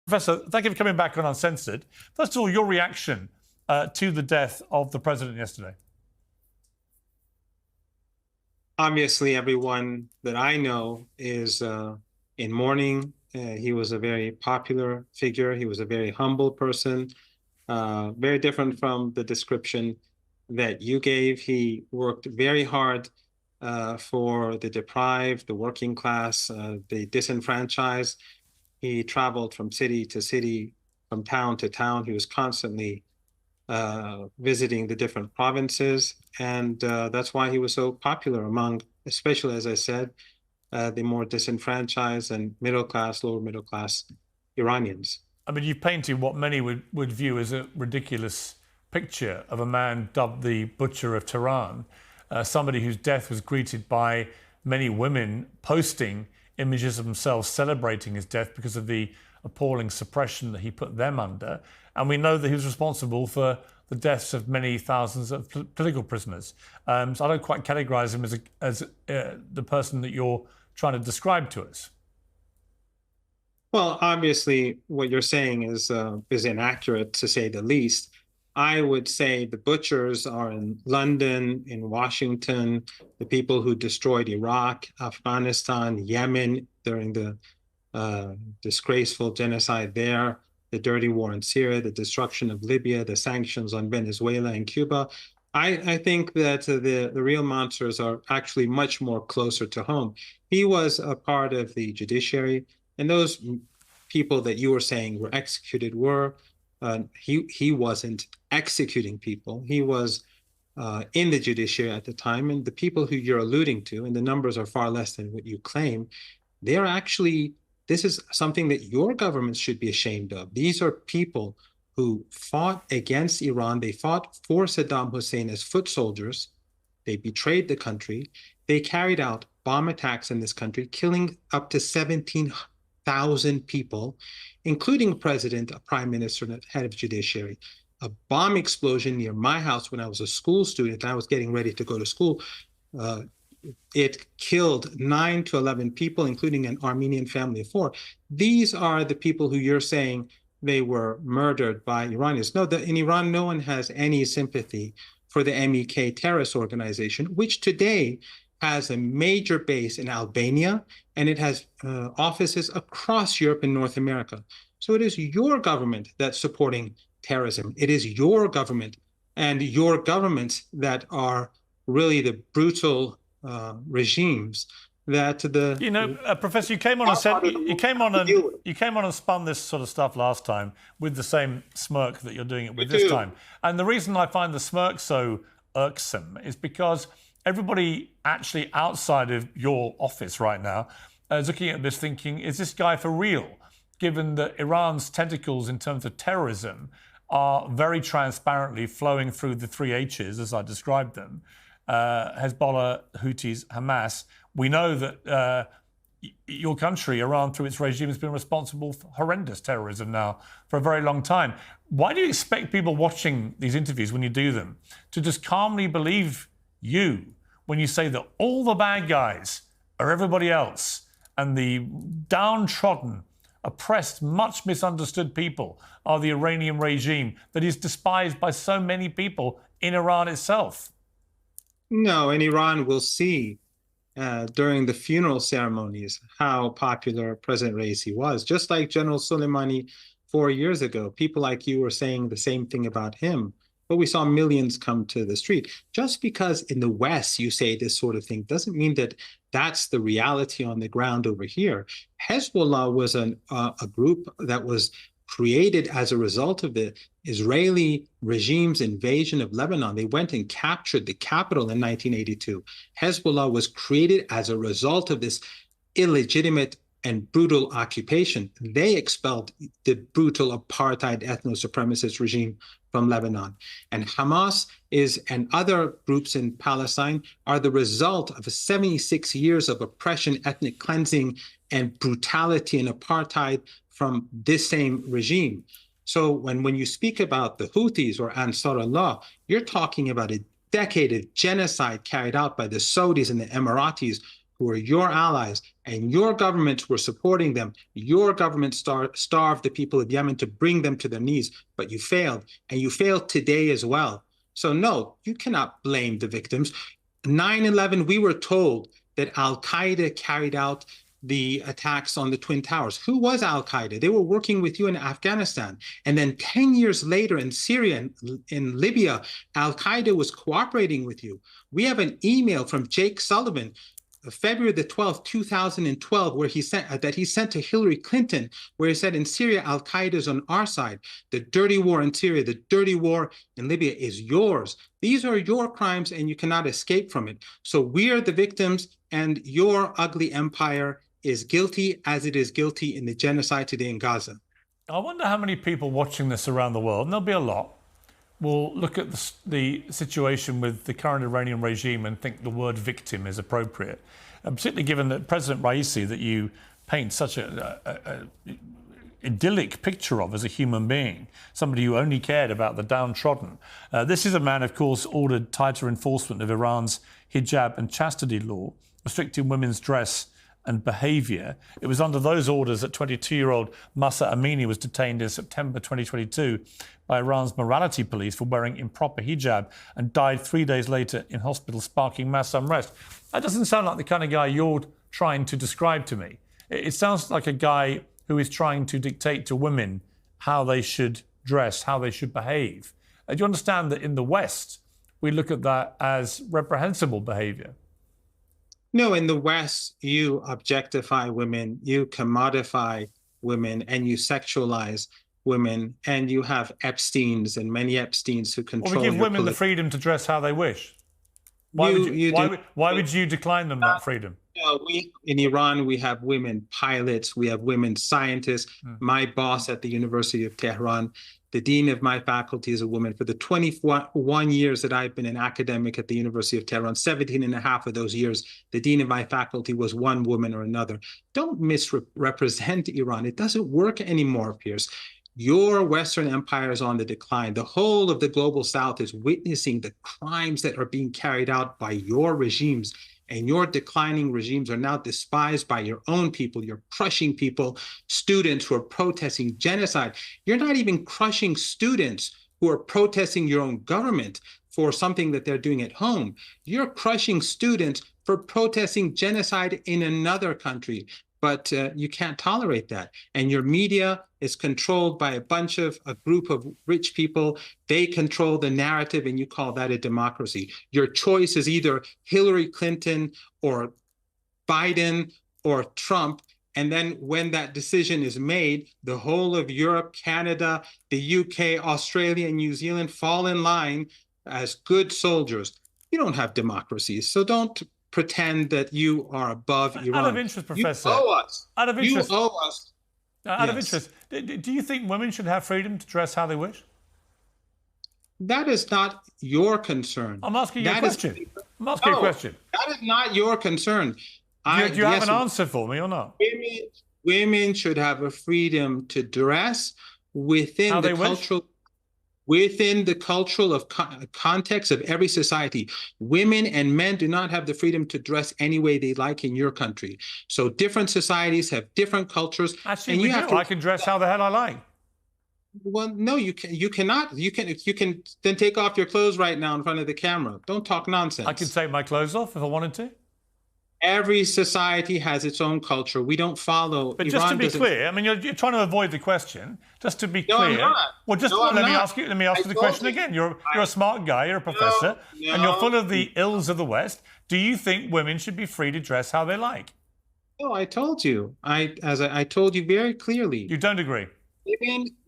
Professor, thank you for coming back on Uncensored. First of all, your reaction to the death of the president yesterday. Obviously, everyone that I know is in mourning. He was a very popular figure. He was a very humble person, very different from the description that you gave. He worked very hard for the deprived, the working class, the disenfranchised. He traveled from city to city, from town to town. He was constantly visiting the different provinces. And that's why he was so popular among, especially, as I said, the more disenfranchised and middle class, lower middle class Iranians. I mean, you've painted what many would view as a ridiculous picture of a man dubbed the Butcher of Tehran, somebody whose death was greeted by many women posting images of themselves celebrating his death because of the appalling suppression that he put them under. And we know that he was responsible for the deaths of many thousands of political prisoners. So I don't quite categorize him as the person that you're trying to describe to us. Well, obviously, what you're saying is inaccurate, to say the least. I would say the butchers are in London, in Washington, the people who destroyed Iraq, Afghanistan, Yemen during the disgraceful genocide there, the dirty war in Syria, the destruction of Libya, the sanctions on Venezuela and Cuba. I think that the real monsters are actually much more closer to home. He was a part of the judiciary, and those people that you were saying were executed were. He wasn't executing people. He was in the judiciary at the time, and the people who you're alluding to, and the numbers are far less than what you claim, they're actually, this is something that your government should be ashamed of. These are people who fought against Iran. They fought for Saddam Hussein as foot soldiers. They betrayed the country. They carried out bomb attacks in this country, killing up to 17,000 people, including a president, a prime minister, and a head of judiciary. A bomb explosion near my house when I was a school student, and I was getting ready to go to school. It killed 9 to 11 people, including an Armenian family of 4. These are the people who you're saying they were murdered by Iranians. No, in Iran, no one has any sympathy for the MEK terrorist organization, which today has a major base in Albania, and it has offices across Europe and North America. So it is your government that's supporting terrorism. It is your government and your governments that are really the brutal regimes that the Professor, you came on and said you came on and spun this sort of stuff last time with the same smirk that you're doing it with this time. And the reason I find the smirk so irksome is because everybody actually outside of your office right now is looking at this thinking, is this guy for real? Given that Iran's tentacles in terms of terrorism are very transparently flowing through the 3 H's, as I described them, Hezbollah, Houthis, Hamas. We know that your country, Iran, through its regime, has been responsible for horrendous terrorism now for a very long time. Why do you expect people watching these interviews, when you do them, to just calmly believe you when you say that all the bad guys are everybody else and the downtrodden, oppressed, much misunderstood people are the Iranian regime that is despised by so many people in Iran itself? No, in Iran, we'll see during the funeral ceremonies how popular President Raisi was. Just like General Soleimani 4 years ago, people like you were saying the same thing about him. But we saw millions come to the street. Just because in the West you say this sort of thing doesn't mean that that's the reality on the ground over here. Hezbollah was a group that was created as a result of the Israeli regime's invasion of Lebanon. They went and captured the capital in 1982. Hezbollah was created as a result of this illegitimate and brutal occupation. They expelled the brutal apartheid ethno-supremacist regime from Lebanon. And Hamas and other groups in Palestine are the result of 76 years of oppression, ethnic cleansing, and brutality and apartheid from this same regime. So when you speak about the Houthis or Ansar Allah, you're talking about a decade of genocide carried out by the Saudis and the Emiratis who are your allies, and your governments were supporting them. Your government starved the people of Yemen to bring them to their knees, but you failed, and you failed today as well. So no, you cannot blame the victims. 9/11, we were told that Al-Qaeda carried out the attacks on the Twin Towers. Who was Al-Qaeda? They were working with you in Afghanistan. And then 10 years later in Syria and in Libya, Al-Qaeda was cooperating with you. We have an email from Jake Sullivan, February the 12th, 2012, where he sent to Hillary Clinton, where he said in Syria, Al-Qaeda is on our side. The dirty war in Syria, the dirty war in Libya is yours. These are your crimes and you cannot escape from it. So we are the victims and your ugly empire is guilty as it is guilty in the genocide today in Gaza. I wonder how many people watching this around the world, and there'll be a lot, will look at the situation with the current Iranian regime and think the word victim is appropriate. And particularly given that President Raisi, that you paint such a idyllic picture of as a human being, somebody who only cared about the downtrodden. This is a man, of course, ordered tighter enforcement of Iran's hijab and chastity law, restricting women's dress and behaviour. It was under those orders that 22-year-old Mahsa Amini was detained in September 2022 by Iran's morality police for wearing improper hijab and died 3 days later in hospital, sparking mass unrest. That doesn't sound like the kind of guy you're trying to describe to me. It sounds like a guy who is trying to dictate to women how they should dress, how they should behave. Do you understand that in the West, we look at that as reprehensible behaviour? No, in the West, you objectify women, you commodify women, and you sexualize women, and you have Epsteins and many Epsteins who control. Well, we give women the freedom to dress how they wish. Why would you decline them that freedom? In Iran, we have women pilots, we have women scientists. My boss at the University of Tehran, the dean of my faculty is a woman. For the 21 years that I've been an academic at the University of Tehran, 17 and a half of those years, the dean of my faculty was one woman or another. Don't misrepresent Iran. It doesn't work anymore, Piers. Your Western empire is on the decline. The whole of the global South is witnessing the crimes that are being carried out by your regimes. And your declining regimes are now despised by your own people. You're crushing people, students who are protesting genocide. You're not even crushing students who are protesting your own government for something that they're doing at home. You're crushing students for protesting genocide in another country. But you can't tolerate that. And your media is controlled by a group of rich people. They control the narrative, and you call that a democracy. Your choice is either Hillary Clinton or Biden or Trump. And then when that decision is made, the whole of Europe, Canada, the UK, Australia, and New Zealand fall in line as good soldiers. You don't have democracies, so don't pretend that you are above Iran. Out of interest, Professor. You owe us. Out of interest. You owe us. Out of interest, do you think women should have freedom to dress how they wish? That is not your concern. I'm asking you a question. I'm asking you a question. That is not your concern. Do you have an answer for me or not? Women should have a freedom to dress within the cultural. Within the cultural context of every society. Women and men do not have the freedom to dress any way they like in your country. So different societies have different cultures. Actually, I can dress how the hell I like. Well, no, you cannot. You can then take off your clothes right now in front of the camera. Don't talk nonsense. I can take my clothes off if I wanted to. Every society has its own culture. We don't follow. But just to be clear, I mean, you're trying to avoid the question. Just to be clear. I'm not. Well, just let me ask you the question again. You're a smart guy. You're a professor, and you're full of the ills of the West. Do you think women should be free to dress how they like? No, I told you. I told you very clearly. You don't agree.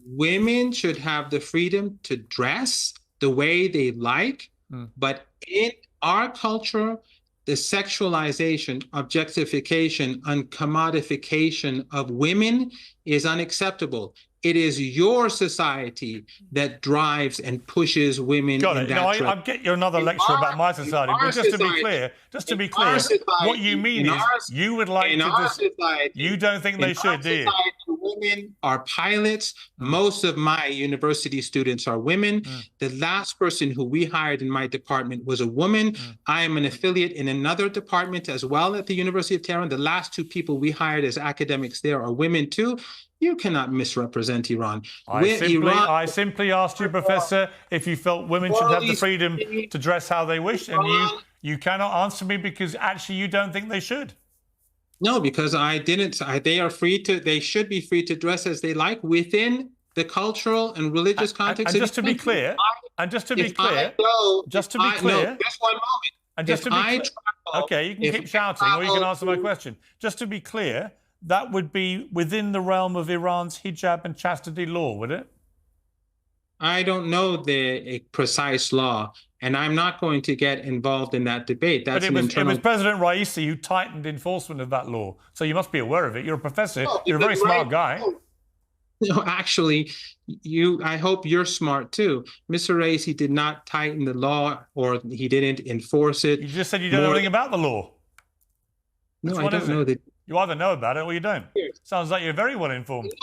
Women should have the freedom to dress the way they like, but in our culture, the sexualization, objectification, and commodification of women is unacceptable. It is your society that drives and pushes women in that direction. I'll get you another lecture about my society, but just to be clear, what you mean is you would like to. You don't think they should, do you? women are pilots. Most of my university students are women. The last person who we hired in my department was a woman. I am an affiliate in another department as well at the University of Tehran. The last two people we hired as academics there are women too. You cannot misrepresent Iran. I simply asked you, Professor, if you felt women should have the freedom to dress how they wish, and you cannot answer me because actually you don't think they should. No, because I didn't. They should be free to dress as they like within the cultural and religious context. And just to be clear, just one moment. Okay, you can keep shouting, or you can answer my question. Just to be clear, that would be within the realm of Iran's hijab and chastity law, would it? I don't know the precise law, and I'm not going to get involved in that debate. But it was President Raisi who tightened enforcement of that law, so you must be aware of it. You're a professor. You're a very smart guy. No, actually, I hope you're smart too. Mr. Raisi did not tighten the law, or he didn't enforce it. You just said you don't know anything about the law. No, I don't know that. You either know about it or you don't. Sounds like you're very well informed.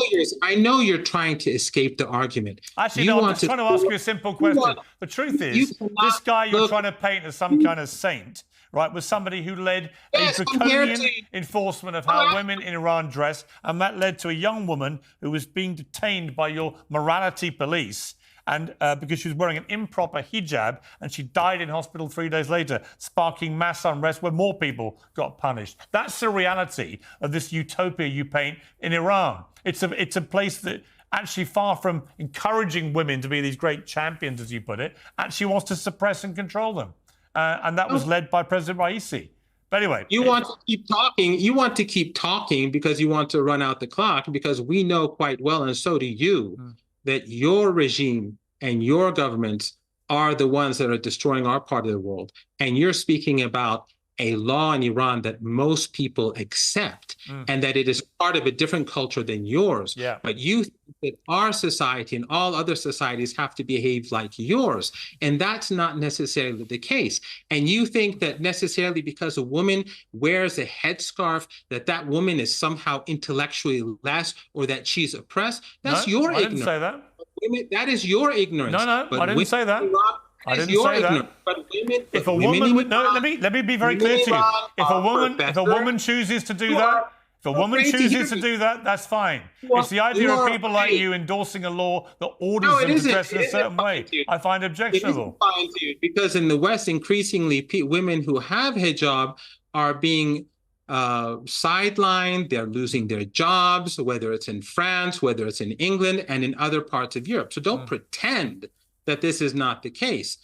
I know you're trying to escape the argument. Actually, no, I'm just trying to ask you a simple question. The truth is, this guy you're trying to paint as some kind of saint, right, was somebody who led a draconian enforcement of how women in Iran dress, and that led to a young woman who was being detained by your morality police, and because she was wearing an improper hijab, and she died in hospital 3 days later, sparking mass unrest where more people got punished. That's the reality of this utopia you paint in Iran. It's a place that actually, far from encouraging women to be these great champions, as you put it, actually wants to suppress and control them. And that was led by President Raisi. But anyway, you want to keep talking. You want to keep talking because you want to run out the clock, because we know quite well, and so do you, that your regime and your governments are the ones that are destroying our part of the world. And you're speaking about a law in Iran that most people accept, and that it is part of a different culture than yours. Yeah. But you think that our society and all other societies have to behave like yours. And that's not necessarily the case. And you think that necessarily because a woman wears a headscarf, that woman is somehow intellectually less, or that she's oppressed. That's your ignorance. I didn't say that. That is your ignorance. No, but I didn't say that. I didn't say that. But women, if a woman, let me be very clear to you. If a woman chooses to do that, that's fine. It's the idea of people like you endorsing a law that orders them to dress in a certain way I find objectionable. It isn't fine to you, because in the West, increasingly, women who have hijab are being sidelined. They're losing their jobs, whether it's in France, whether it's in England, and in other parts of Europe. So don't pretend that this is not the case.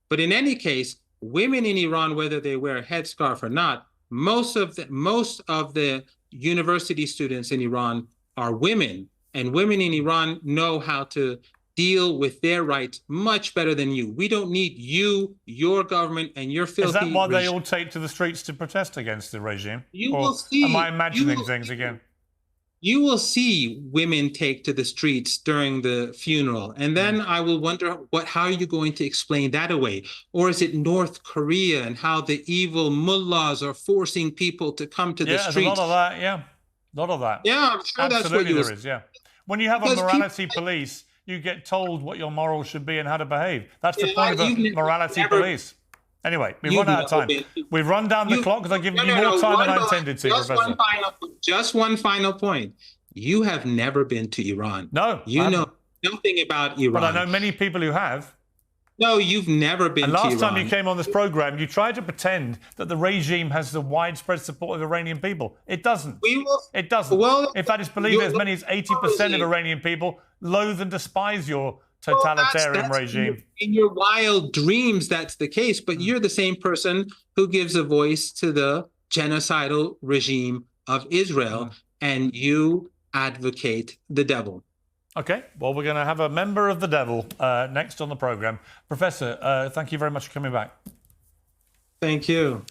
But in any case, women in Iran, whether they wear a headscarf or not, most of the university students in Iran are women, and women in Iran know how to deal with their rights much better than you. We don't need you, your government, and your filthy. Is that why they all take to the streets to protest against the regime? Will see. Am I imagining things again? You will see women take to the streets during the funeral, and then I will wonder how are you going to explain that away? Or is it North Korea and how the evil mullahs are forcing people to come to the streets? Yeah, there's a lot of that. Yeah, a lot of that. Yeah, I'm sure that's what there is. Yeah, when you have a morality police, you get told what your morals should be and how to behave. That's the point of a morality police. Anyway, we've run out of time. We've run down the clock because I've given you more time than I intended to, Professor. Just one final point. You have never been to Iran. No. You know nothing about Iran. But I know many people who have. No, you've never been to Iran. And last time you came on this program, you tried to pretend that the regime has the widespread support of Iranian people. It doesn't. It doesn't. Well, in fact, it's believed as many as 80% of Iranian people loathe and despise your totalitarian regime. In your wild dreams, that's the case, but you're the same person who gives a voice to the genocidal regime of Israel, and you advocate the devil. Okay, well, we're going to have a member of the devil next on the program. Professor, thank you very much for coming back. Thank you.